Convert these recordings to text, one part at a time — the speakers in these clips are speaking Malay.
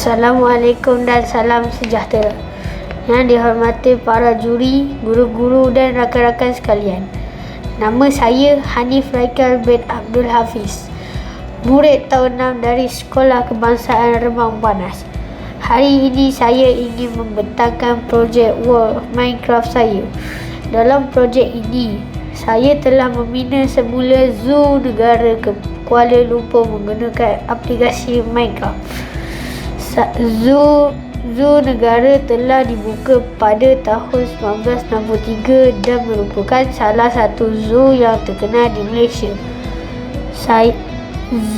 Assalamualaikum dan salam sejahtera. Yang dihormati para juri, guru-guru dan rakan-rakan sekalian. Nama saya Hanif Raikal bin Abdul Hafiz, murid tahun 6 dari Sekolah Kebangsaan Rembang Panas. Hari ini saya ingin membentangkan projek World Minecraft saya. Dalam projek ini, saya telah membina semula zoo negara ke Kuala Lumpur menggunakan aplikasi Minecraft. Zoo negara telah dibuka pada tahun 1963 dan merupakan salah satu zoo yang terkenal di Malaysia.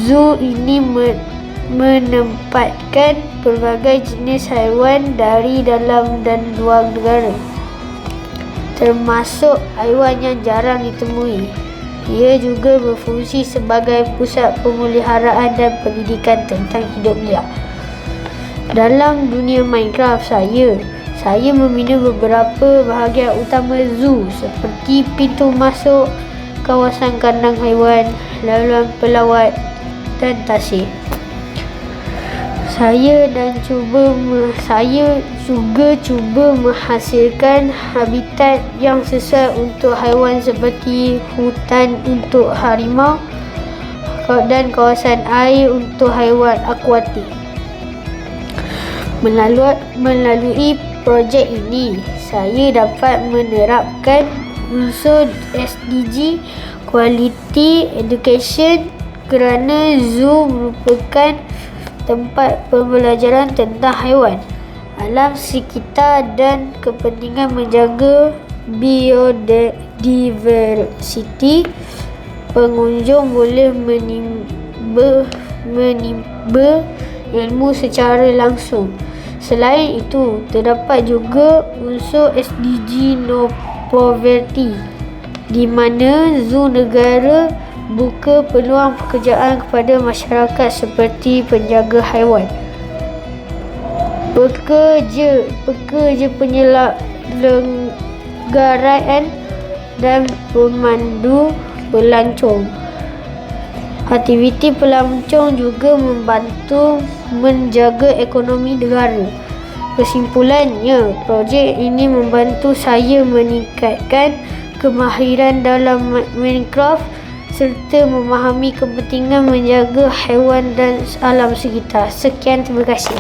Zoo ini menempatkan pelbagai jenis haiwan dari dalam dan luar negara, termasuk haiwan yang jarang ditemui. Ia juga berfungsi sebagai pusat pemeliharaan dan pendidikan tentang hidup liar. Dalam dunia Minecraft saya membina beberapa bahagian utama zoo seperti pintu masuk, kawasan kandang haiwan, laluan pelawat dan tasik. Saya juga cuba menghasilkan habitat yang sesuai untuk haiwan seperti hutan untuk harimau dan kawasan air untuk haiwan akuatik. Melalui projek ini, saya dapat menerapkan unsur SDG, Quality Education, kerana zoo merupakan tempat pembelajaran tentang haiwan, alam sekitar dan kepentingan menjaga biodiversiti. Pengunjung boleh menimba ilmu secara langsung. Selain itu, terdapat juga unsur SDG No Poverty, di mana zoo negara buka peluang pekerjaan kepada masyarakat seperti penjaga haiwan, pekerja penyelenggaraan dan pemandu pelancong. Aktiviti pelancong juga membantu menjaga ekonomi negara. Kesimpulannya, projek ini membantu saya meningkatkan kemahiran dalam Minecraft serta memahami kepentingan menjaga haiwan dan alam sekitar. Sekian, terima kasih.